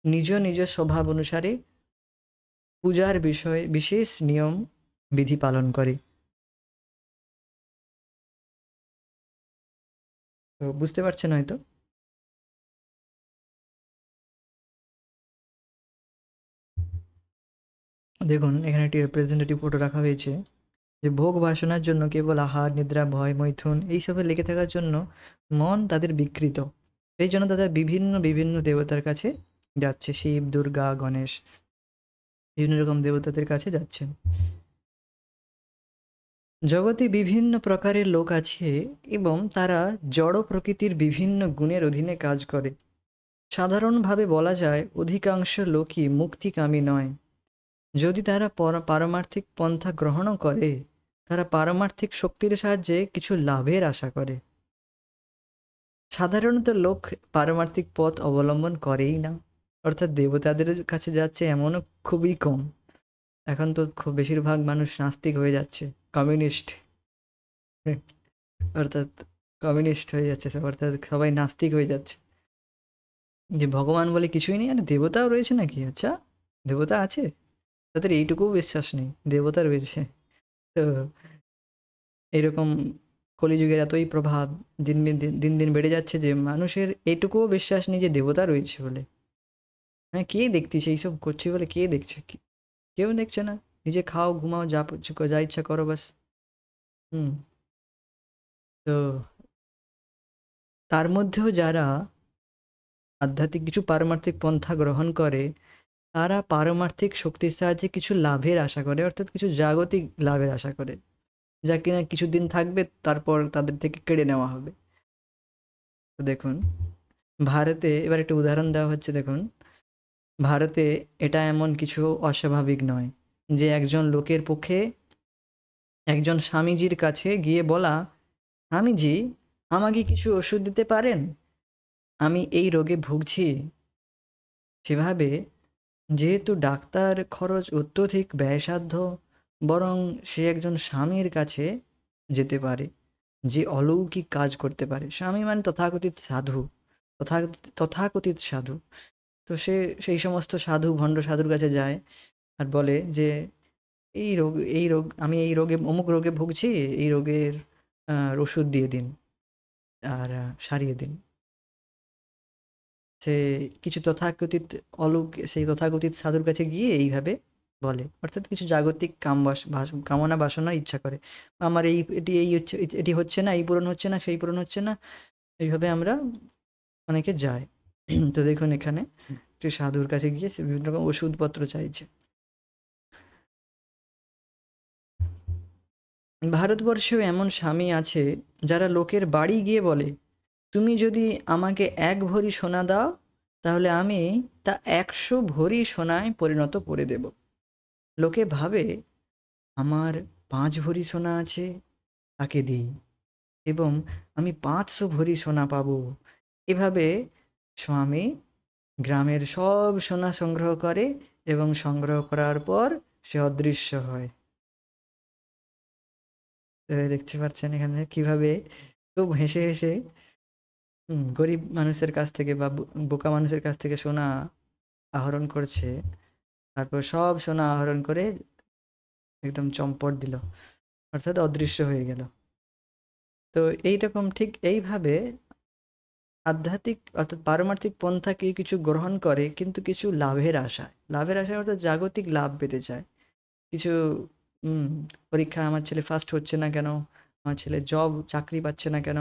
নিজ নিজ স্বভাব অনুসারে পূজার বিষয়ে বিশেষ নিয়ম বিধি পালন করে। তো বুঝতে পারছেন হয়তো। দেখুন এখানে একটি রিপ্রেজেন্টেটিভ ফটো রাখা হয়েছে, যে ভোগ বাসনার জন্য কেবল আহার নিদ্রা ভয় মৈথুন এইসবে লেগে থাকার জন্য মন তাদের বিকৃত, এই জন্য তাদের বিভিন্ন বিভিন্ন দেবতার কাছে যাচ্ছে, শিব দুর্গা গণেশ বিভিন্ন রকম দেবতাদের কাছে যাচ্ছেন। জগতে বিভিন্ন প্রকারের লোক আছে এবং তারা জড় প্রকৃতির বিভিন্ন গুণের অধীনে কাজ করে। সাধারণভাবে বলা যায় অধিকাংশ লোকই মুক্তিকামী নয়। যদি তারা পারমার্থিক পন্থা গ্রহণও করে, তারা পারমার্থিক শক্তির সাহায্যে কিছু লাভের আশা করে। সাধারণত লোক পারমার্থিক পথ অবলম্বন করেই না, অর্থাৎ দেবতাদের কাছে যাচ্ছে এমনও খুবই কম। এখন তো খুব বেশিরভাগ মানুষ নাস্তিক হয়ে যাচ্ছে, কমিউনিস্ট, অর্থাৎ কমিউনিস্ট হয়ে যাচ্ছে সব, অর্থাৎ সবাই নাস্তিক হয়ে যাচ্ছে, যে ভগবান বলে কিছুই নেই, আর দেবতাও রয়েছে নাকি, আচ্ছা দেবতা আছে, তাদের এইটুকুও বিশ্বাস নেই দেবতা রয়েছে। তো এরকম কলিযুগের এতই প্রভাব দিন দিন দিন দিন বেড়ে যাচ্ছে যে মানুষের এইটুকুও বিশ্বাস নেই যে দেবতা রয়েছে বলে। হ্যাঁ, কে দেখতিছে এইসব করছি বলে, কে দেখছে? কেউ দেখছে না। নিজে খাও ঘুমাও, যা ইচ্ছা করো ব্যাস। হুম। তো তার মধ্যেও যারা আধ্যাত্মিক কিছু পারমার্থিক পন্থা গ্রহণ করে, তারা পারমার্থিক শক্তির সাহায্যে কিছু লাভের আশা করে, অর্থাৎ কিছু জাগতিক লাভের আশা করে, যা কিনা কিছুদিন থাকবে, তারপর তাদের থেকে কেড়ে নেওয়া হবে। তো দেখুন ভারতে এবার একটা উদাহরণ দেওয়া হচ্ছে, দেখুন ভারতে এটা এমন কিছু অস্বাভাবিক নয় যে একজন লোকের পক্ষে একজন স্বামীজির কাছে গিয়ে বলা, স্বামীজি আমাকে কিছু ওষুধ দিতে পারেন, আমি এই রোগে ভুগছি। সেভাবে যেহেতু ডাক্তার খরচ অত্যধিক ব্যয়সাধ্য, বরং সে একজন স্বামীর কাছে যেতে পারে যে অলৌকিক কাজ করতে পারে। স্বামী মানে তথাকথিত সাধু, তথাকথিত সাধু। তো সে সেই সমস্ত সাধু ভণ্ড সাধুর কাছে যায় আর বলে যে এই রোগ আমি এই রোগে অমুক রোগে ভুগছি, এই রোগের ওষুধ দিয়ে দিন আর সারিয়ে দিন। সে কিছু তথাকথিত সেই তথাকথিত সাধুর কাছে গিয়ে এইভাবে বলে, অর্থাৎ কিছু জাগতিক কামনা বাসনার ইচ্ছা করে। আমার এই হচ্ছে, এটি হচ্ছে না, এই পূরণ হচ্ছে না, সেই পূরণ হচ্ছে না, এইভাবে আমরা অনেকে যায়। তো দেখুন এখানে একটি সাধুর কাছে গিয়ে সে বিভিন্ন রকম ওষুধপত্র চাইছে। ভারতবর্ষেও এমন স্বামী আছে যারা লোকের বাড়ি গিয়ে বলে, তুমি যদি আমাকে 1 ভরি সোনা দাও তাহলে আমি তা 100 ভরি সোনায় পরিণত করে দেব। লোকে ভাবে আমার 5 ভরি সোনা আছে, তাকে দিই এবং আমি 500 ভরি সোনা পাবো। এভাবে স্বামী গ্রামের সব সোনা সংগ্রহ করে এবং সংগ্রহ করার পর সে অদৃশ্য হয়। তো দেখতে পাচ্ছেন এখানে কিভাবে খুব হেসে হেসে গরিব মানুষের কাছ থেকে বা বোকা মানুষের কাছ থেকে সোনা আহরণ করছে, তারপর সব সোনা আহরণ করে একদম চম্পট দিল, অর্থাৎ অদৃশ্য হয়ে গেল। তো এইরকম ঠিক এইভাবে আধ্যাত্মিক অর্থাৎ পারমার্থিক পন্থাকে কিছু গ্রহণ করে কিন্তু কিছু লাভের আশায় অর্থাৎ জাগতিক লাভ পেতে চায়। কিছু উম, পরীক্ষা আমার ছেলে ফার্স্ট হচ্ছে না কেন, আমার ছেলে চাকরি পাচ্ছে না কেন,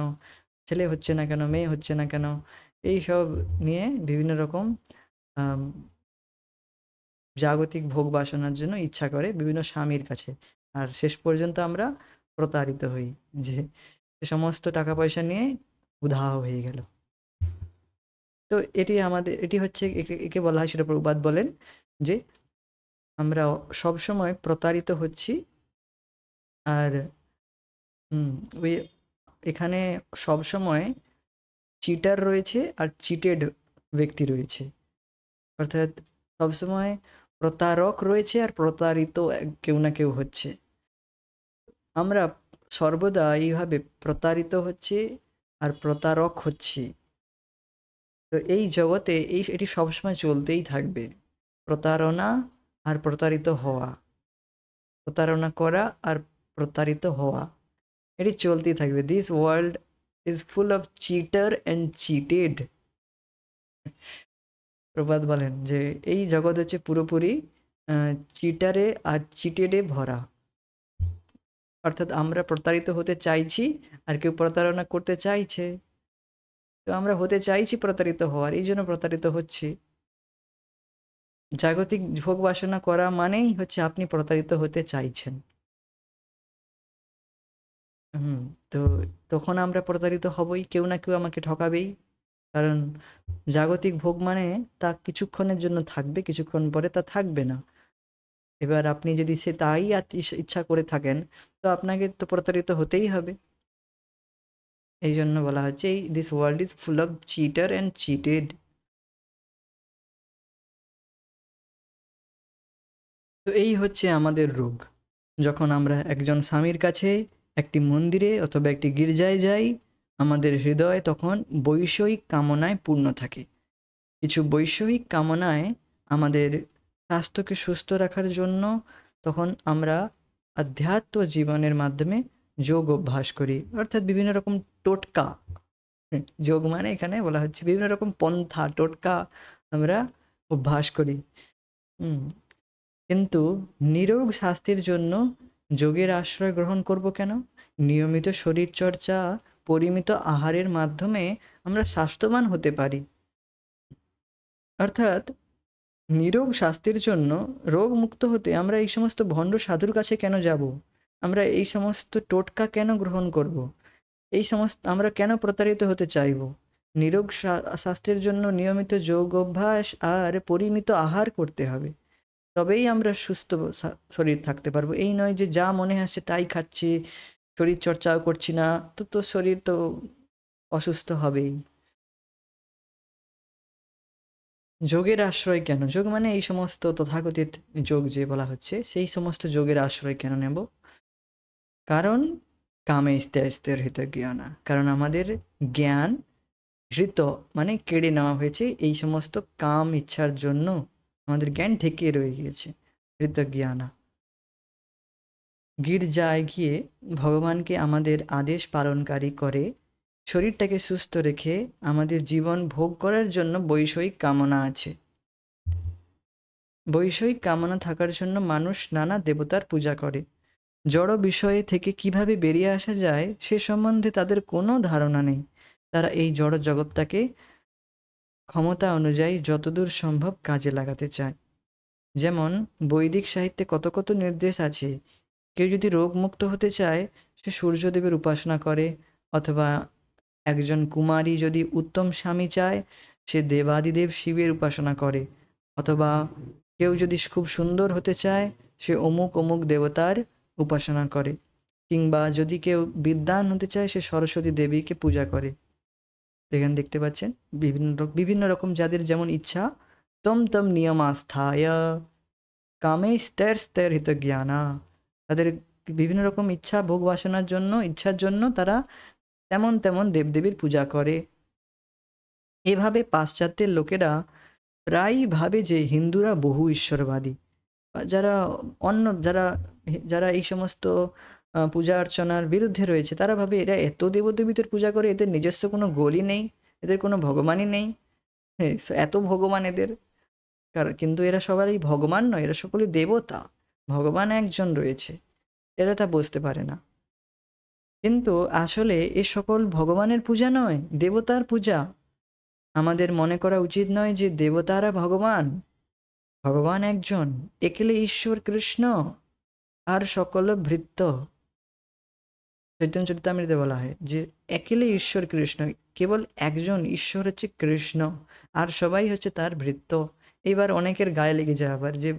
ছেলে হচ্ছে না কেন, মেয়ে হচ্ছে না কেন, এই সব নিয়ে বিভিন্ন রকম আম, জাগতিক ভোগ বাসনার জন্য ইচ্ছা করে বিভিন্ন স্বামীর কাছে। আর শেষ পর্যন্ত আমরা প্রতারিত হই, যে সমস্ত টাকা পয়সা নিয়ে উধাও হয়ে গেল। তো এটি হচ্ছে একে বলা হয়, সেটা প্রভুপাদ বলেন যে আমরা সবসময় প্রতারিত হচ্ছি। আর হুম ওই এখানে সবসময় চিটার রয়েছে আর চিটেড ব্যক্তি রয়েছে, অর্থাৎ সবসময় প্রতারক রয়েছে আর প্রতারিত কেউ না কেউ হচ্ছে। আমরা সর্বদা এইভাবে প্রতারিত হচ্ছি আর প্রতারক হচ্ছি। তো এই জগতে এটি সবসময় চলতেই থাকবে, প্রতারণা আর প্রতারিত হওয়া, প্রতারণা করা আর প্রতারিত হওয়া, এটি চলতেই থাকবে। This world is full of cheater and cheated. প্রবাদ বলেন যে এই জগৎ হচ্ছে পুরোপুরি চিটারে আর চিটেডে ভরা, অর্থাৎ আমরা প্রতারিত হতে চাইছি আর কেউ প্রতারণা করতে চাইছে। তো আমরা হতে চাইছি প্রতারিত হওয়ার, এই জন্য প্রতারিত হচ্ছি। জাগতিক ভোগ বাসনা করা মানেই হচ্ছে আপনি প্রতারিত হতে চাইছেন। হুম তো তখন আমরা প্রতারিত হবই, কেউ না কেউ আমাকে ঠকাবেই। কারণ জাগতিক ভোগ মানে তা কিছুক্ষণের জন্য থাকবে, কিছুক্ষণ পরে তা থাকবে না। এবার আপনি যদি তাই ইচ্ছা করে থাকেন, তো আপনাকে তো প্রতারিত হতেই হবে। এই জন্য বলা হচ্ছে this world is full of cheater and cheated. তো এই হচ্ছে আমাদের রোগ। যখন আমরা একজন স্বামীর কাছে, একটি মন্দিরে অথবা একটি গির্জায় যাই, আমাদের হৃদয় তখন বৈষয়িক কামনায় পূর্ণ থাকে। কিছু বৈষয়িক কামনায় আমাদের স্বাস্থ্যকে সুস্থ রাখার জন্য তখন আমরা আধ্যাত্ম জীবনের মাধ্যমে যোগ অভ্যাস করি, অর্থাৎ বিভিন্ন রকম টোটকা। যোগ মানে এখানে বলা হচ্ছে বিভিন্ন রকম পন্থা টোটকা আমরা অভ্যাস করি। হুম কিন্তু নিরোগ স্বাস্থ্যের জন্য যোগের আশ্রয় গ্রহণ করব কেন? নিয়মিত শরীরচর্চা, পরিমিত আহারের মাধ্যমে আমরা স্বাস্থ্যবান হতে পারি। অর্থাৎ নিরোগ স্বাস্থ্যের জন্য, রোগ মুক্ত হতে আমরা এই সমস্ত ভণ্ড সাধুর কাছে কেন যাব? আমরা এই সমস্ত টোটকা কেন গ্রহণ করব? এই সমস্ত আমরা কেন প্রতারিত হতে চাইব? নিরোগ স্বাস্থ্যের জন্য নিয়মিত যোগ অভ্যাস আর পরিমিত আহার করতে হবে, তবেই আমরা সুস্থ শরীর থাকতে পারবো। এই নয় যে যা মনে আসছে তাই খাচ্ছি, শরীর চর্চাও করছি না, তো শরীর তো অসুস্থ হবেই। যোগের আশ্রয় কেন? যোগ মানে এই সমস্ত তথাকথিত যোগ যে বলা হচ্ছে, সেই সমস্ত যোগের আশ্রয় কেন নেব? কারণ কামে ইস্তে হৃত জ্ঞানা, কারণ আমাদের জ্ঞান হৃত মানে কেড়ে নেওয়া হয়েছে, এই সমস্ত কাম ইচ্ছার জন্য আমাদের জ্ঞান ঠেকিয়ে রয়ে গিয়েছে। হৃত জ্ঞানা, গির্জায় গিয়ে ভগবানকে আমাদের আদেশ পালনকারী করে শরীরটাকে সুস্থ রেখে আমাদের জীবন ভোগ করার জন্য বৈষয়িক কামনা আছে। বৈষয়িক কামনা থাকার জন্য মানুষ নানা দেবতার পূজা করে। জড় বিষয়ে থেকে কিভাবে বেরিয়ে আসা যায় সে সম্বন্ধে তাদের কোনো ধারণা নেই। তারা এই জড় জগৎটাকে ক্ষমতা অনুযায়ী যতদূর সম্ভব কাজে লাগাতে চায়। যেমন বৈদিক সাহিত্যে কত কত নির্দেশ আছে। কেউ যদি রোগমুক্ত হতে চায় সে সূর্যদেবের উপাসনা করে, অথবা একজন কুমারী যদি উত্তম স্বামী চায় সে দেবাদিদেব শিবের উপাসনা করে, অথবা কেউ যদি খুব সুন্দর হতে চায় সে অমুক অমুক দেবতার উপাসনা করে, কিংবা যদি কেউ বিদ্বান হতে চায় সে সরস্বতী দেবীকে পূজা করে। এখানে দেখতে পাচ্ছেন বিভিন্ন রকম যাদের যেমন ইচ্ছা, তম তম নিয়মাস্থায় কামেস্তৈর্হিত জ্ঞানা, তাদের বিভিন্ন রকম ইচ্ছা ভোগ বাসনার জন্য, ইচ্ছার জন্য তারা তেমন তেমন দেবদেবীর পূজা করে। এভাবে পাশ্চাত্যের লোকেরা প্রায়ই ভাবে যে হিন্দুরা বহু ঈশ্বরবাদী। যারা যারা যারা এই সমস্ত পূজা অর্চনার বিরুদ্ধে রয়েছে তারা ভাবে এরা এত দেবদেবীদের পূজা করে, এদের নিজস্ব কোনো গোলই নেই, এদের কোনো ভগবানই নেই। হ্যাঁ, এত ভগবান এদের। কিন্তু এরা সবাই ভগবান নয়, এরা সকলেই দেবতা। ভগবান একজন রয়েছে, এরা তা বুঝতে পারে না। কিন্তু আসলে এ সকল ভগবানের পূজা নয়, দেবতার পূজা। আমাদের মনে করা উচিত নয় যে দেবতারা ভগবান। ভগবান একজন, একেলে ঈশ্বর কৃষ্ণ, আর সকল ভৃত্য। চৈতন্য চরিতামৃতে বলা হয় যে একেলে ঈশ্বর কৃষ্ণ, কেবল একজন ঈশ্বর হচ্ছে কৃষ্ণ, আর সবাই হচ্ছে তার ভৃত্য। এবার অনেকের গায়ে লেগে যায় আবার যে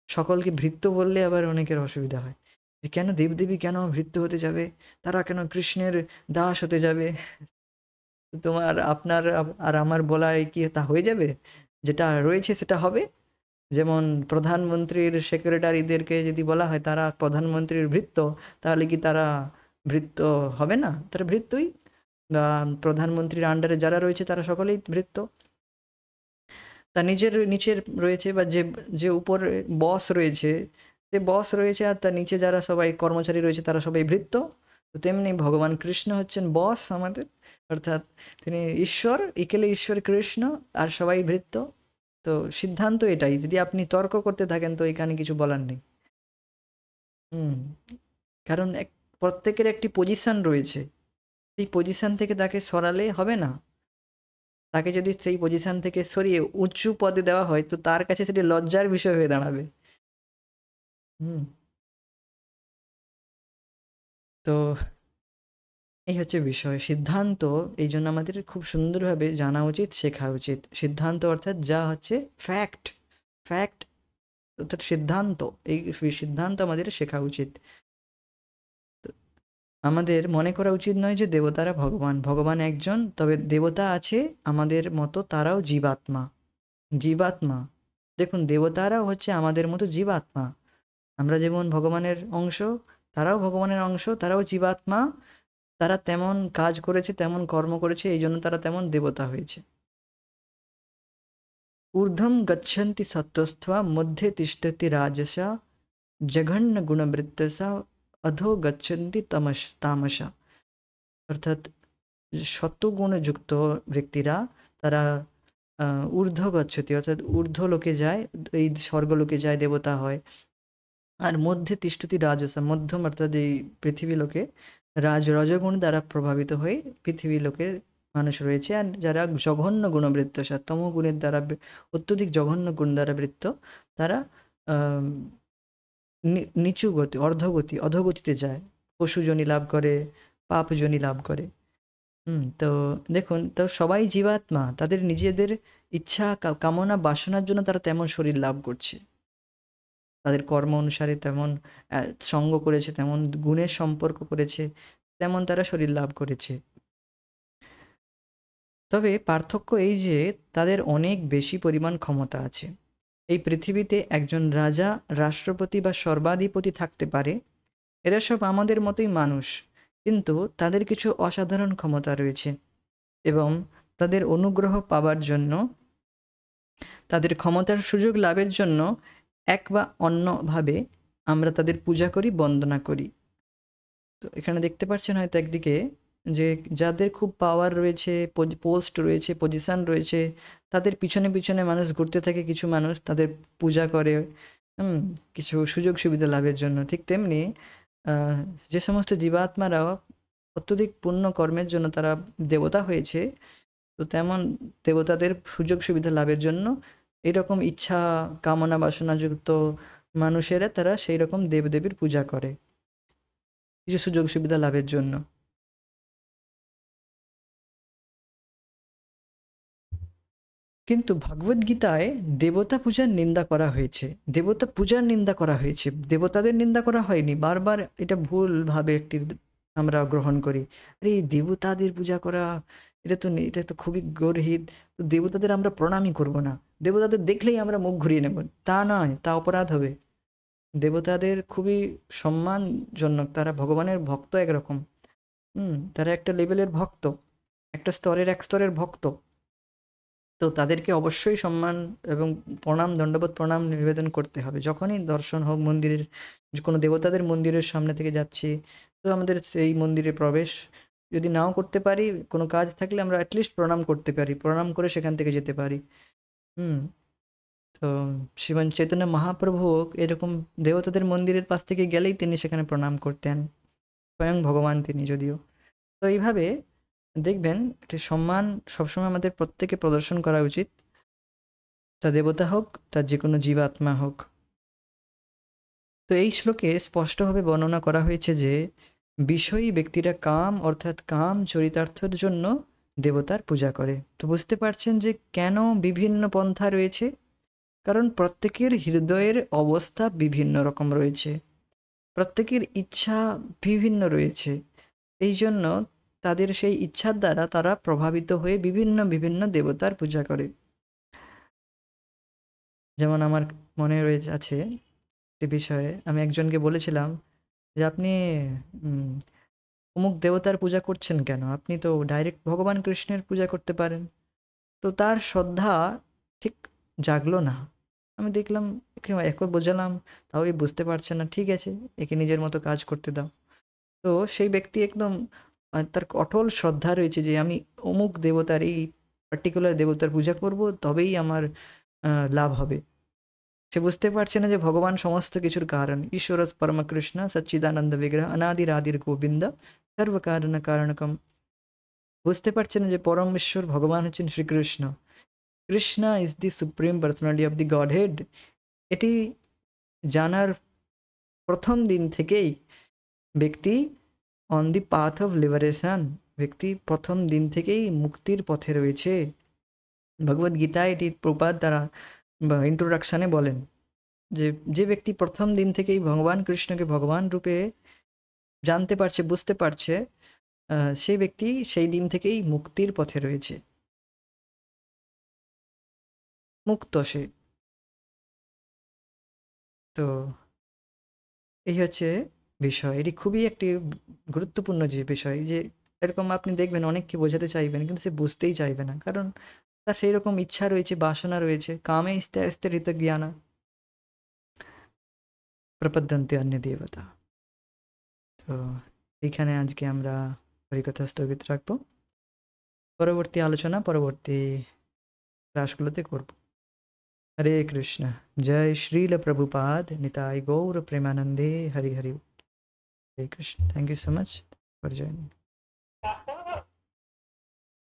সকলকে ভৃত্য বললে আবার অনেকের অসুবিধা হয় যে কেন দেবদেবী কেন ভৃত্য হতে যাবে, তারা কেন কৃষ্ণের দাস হতে যাবে। তোমার আপনার আর আমার বলায় কি তা হয়ে যাবে? যেটা রয়েছে সেটা হবে। যেমন প্রধানমন্ত্রীর সেক্রেটারিদেরকে যদি বলা হয় তারা প্রধানমন্ত্রীর ভৃত্য, তাহলে কি তারা ভৃত্য হবে না? তারা ভৃত্যই। বা প্রধানমন্ত্রীর আন্ডারে যারা রয়েছে তারা সকলেই ভৃত্য। তার নিচের রয়েছে বা যে যে উপর বস রয়েছে, যে বস রয়েছে, আর তার নিচে যারা সবাই কর্মচারী রয়েছে তারা সবাই ভৃত্য। তো তেমনি ভগবান কৃষ্ণ হচ্ছেন বস আমাদের, অর্থাৎ তিনি ঈশ্বর, একেলে ঈশ্বর কৃষ্ণ, আর সবাই ভৃত্য। তো সিদ্ধান্ত এটাই, যদি আপনি তর্ক করতে থাকেন তো এখানে কিছু বলার নেই। কারণ প্রত্যেকের একটি পজিশন রয়েছে, সেই পজিশন থেকে তাকে সরালে হবে না। তাকে যদি সেই পজিশন থেকে সরিয়ে উঁচু পদে দেওয়া হয় তো তার কাছে সেটি লজ্জার বিষয় হয়ে দাঁড়াবে। হুম তো এই হচ্ছে বিষয়। সিদ্ধান্ত এই জন্য আমাদের খুব সুন্দরভাবে জানা উচিত, শেখা উচিত। সিদ্ধান্ত অর্থাৎ যা হচ্ছে ফ্যাক্ট, ফ্যাক্ট অর্থাৎ সিদ্ধান্ত, এই সিদ্ধান্ত আমাদের শেখা উচিত। তো আমাদের মনে করা উচিত নয় যে দেবতারা ভগবান। ভগবান একজন, তবে দেবতা আছে আমাদের মতো, তারাও জীবাত্মা। জীবাত্মা, দেখুন দেবতারাও হচ্ছে আমাদের মতো জীবাত্মা। আমরা যেমন ভগবানের অংশ, তারাও ভগবানের অংশ, তারাও জীবাত্মা। তারা তেমন কাজ করেছে, তেমন কর্ম করেছে, এই জন্য তারা তেমন দেবতা হয়েছে। ঊর্ধ্বম গচ্ছন্তি সত্ত্বস্থা মধ্যে তিষ্ঠতি রাজসা জঘন্য গুণবৃত্তসা অধো গচ্ছন্তি তামসা। অর্থাৎ সত্ত্বগুণযুক্ত ব্যক্তিরা তারা ঊর্ধ্ব গচ্ছতি, অর্থাৎ ঊর্ধ্ব লোকে যায়, এই স্বর্গলোকে যায়, দেবতা হয়। আর মধ্যে তিষ্ঠতি রাজসা, মধ্যম অর্থাৎ এই পৃথিবী লোকে রজগুণ দ্বারা প্রভাবিত হয়ে পৃথিবী লোকের মানুষ রয়েছে। আর যারা জঘন্য গুণবৃত্ত, তম গুণের দ্বারা, অত্যধিক জঘন্য গুণ দ্বারা বৃত্ত, তারা নিচু গতি, অর্ধগতি, অধোগতিতে যায়, পশুজনি লাভ করে, পাপজনি লাভ করে। তো দেখুন, তো সবাই জীবাত্মা, তাদের নিজেদের ইচ্ছা কামনা বাসনার জন্য তারা তেমন শরীর লাভ করছে, তাদের কর্ম অনুসারে তেমন সঙ্গ করেছে, তেমন গুণের সম্পর্ক করেছে, তেমন তারা শরীর লাভ করেছে। তবে পার্থক্য এই যে তাদের অনেক বেশি পরিমাণ ক্ষমতা আছে। এই পৃথিবীতে একজন রাজা, রাষ্ট্রপতি বা সর্বাধিপতি থাকতে পারে। এরা সব আমাদের মতোই মানুষ, কিন্তু তাদের কিছু অসাধারণ ক্ষমতা রয়েছে, এবং তাদের অনুগ্রহ পাবার জন্য, তাদের ক্ষমতার সুযোগ লাভের জন্য এক বা অন্যভাবে আমরা তাদের পূজা করি, বন্দনা করি। তো এখানে দেখতে পাচ্ছেন হয়তো একদিকে যে যাদের খুব পাওয়ার রয়েছে, পোস্ট রয়েছে, পজিশন রয়েছে, তাদের পিছনে পিছনে মানুষ ঘুরতে থাকে, কিছু মানুষ তাদের পূজা করে, কিছু সুযোগ সুবিধা লাভের জন্য। ঠিক তেমনি যে সমস্ত জীবাত্মারা অত্যধিক পুণ্য কর্মের জন্য তারা দেবতা হয়েছে, তো তেমন দেবতাদের সুযোগ সুবিধা লাভের জন্য এরকম ইচ্ছা কামনা বাসনাযুক্ত মানুষেরা তারা সেই রকম দেবদেবীর পূজা করে কিছু সুযোগ সুবিধা লাভের জন্য। কিন্তু ভগবদ্গীতায় দেবতা পূজার নিন্দা করা হয়েছে, দেবতা পূজার নিন্দা করা হয়েছে, দেবতাদের নিন্দা করা হয়নি। বারবার এটা ভুলভাবে একটি আমরা গ্রহণ করি, আরে এই দেবতাদের পূজা করা, এটা তো খুবই গর্হিত, তো দেবতাদের আমরা প্রণামই করব না, দেবতাদের দেখলেই আমরা মুখ ঘুরিয়ে নেব, তা নয়, তা অপরাধ হবে। দেবতাদের খুবই সম্মানজনক, তারা ভগবানের ভক্ত একরকম। তারা একটা লেভেলের ভক্ত, একটা এক স্তরের ভক্ত। তো তাদেরকে অবশ্যই সম্মান এবং প্রণাম, দণ্ডবোধ প্রণাম নিবেদন করতে হবে। যখনই দর্শন হোক মন্দিরের, যে কোনো দেবতাদের মন্দিরের সামনে থেকে যাচ্ছি, তো আমাদের সেই মন্দিরে প্রবেশ যদি নাও করতে পারি, কোনো কাজ থাকলে আমরা অ্যাটলিস্ট প্রণাম করতে পারি, প্রণাম করে সেখান থেকে যেতে পারি। তো শ্রীমান চৈতন্য মহাপ্রভু এরকম দেবতাদের মন্দিরের পাশ থেকে গেলেই তিনি সেখানে প্রণাম করতেন, স্বয়ং ভগবান তিনি যদিও। তো এইভাবে দেখবেন একটি সম্মান সবসময় আমাদের প্রত্যেকে প্রদর্শন করা উচিত, তা দেবতা হোক, তা যে কোনো জীবাত্মা হোক। তো এই শ্লোকে স্পষ্টভাবে বর্ণনা করা হয়েছে যে বিষয়ী ব্যক্তিরা কাম অর্থাৎ কাম চরিতার্থের জন্য দেবতার পূজা করে। তো বুঝতে পারছেন যে কেন বিভিন্ন পন্থা রয়েছে, কারণ প্রত্যেকের হৃদয়ের অবস্থা বিভিন্ন রকম রয়েছে, প্রত্যেকের ইচ্ছা বিভিন্ন রয়েছে, এই জন্য তাদের সেই ইচ্ছার দ্বারা তারা প্রভাবিত হয়ে বিভিন্ন বিভিন্ন দেবতার পূজা করে। যেমন আমার মনে আছে একটি বিষয়ে, আমি একজনকে বলেছিলাম যে আপনি অমুক দেবতার পূজা করছেন কেন, আপনি তো ডাইরেক্ট ভগবান কৃষ্ণের পূজা করতে পারেন। তো তার শ্রদ্ধা ঠিক জাগলো না। আমি দেখলাম, একে একবার বোঝালাম, তাও বুঝতে পারছে না। ঠিক আছে, একে নিজের মতো কাজ করতে দাও। তো সেই ব্যক্তি একদম তার অটল শ্রদ্ধা রয়েছে যে আমি অমুক দেবতার, এই পার্টিকুলার দেবতার পূজা করব, তবেই আমার লাভ হবে। সে বুঝতে পারছে না যে ভগবান সমস্ত কিছুর কারণ, ঈশ্বর পরমকৃষ্ণ সচ্চিদানন্দ বিগ্রহ অনাদির আদির গোবিন্দ সর্বকারণ কারণকম। বুঝতে পারছে না যে পরম ঈশ্বর ভগবান হচ্ছেন Shri Krishna, Krishna is the supreme personality of the godhead. এটি জানার প্রথম দিন থেকেই ব্যক্তি on the path of liberation, ব্যক্তি প্রথম দিন থেকেই মুক্তির পথে রয়েছে। ভগবদ্গীতায় এটি প্রপাত দ্বারা বা ইন্ট্রোডাকশানে বলেন যে যে ব্যক্তি প্রথম দিন থেকেই ভগবান কৃষ্ণকে ভগবান রূপে জানতে পারছে, বুঝতে পারছে, সেই ব্যক্তি সেই দিন থেকেই মুক্তির পথে রয়েছে, মুক্ত সে। তো এই হচ্ছে বিষয়, এটি খুবই একটি গুরুত্বপূর্ণ যে বিষয়, যে এরকম আপনি দেখবেন অনেককে বোঝাতে চাইবেন কিন্তু সে বুঝতেই চাইবে না, কারণ তার সেই রকম ইচ্ছা রয়েছে, বাসনা রয়েছে। কামে ইস্তে আস্তে ঋত জ্ঞানা প্রপদ্যন্তে অন্য দেবতা। তো এইখানে আজকে আমরা হরিকথা স্থগিত রাখবো, পরবর্তী আলোচনা পরবর্তী ক্লাসগুলোতে করব। हरे कृष्ण। जय श्रील प्रभुपाद निताय गौर प्रेमानंदे। Hari Hari. Hare Krishna. Thank you so much for joining.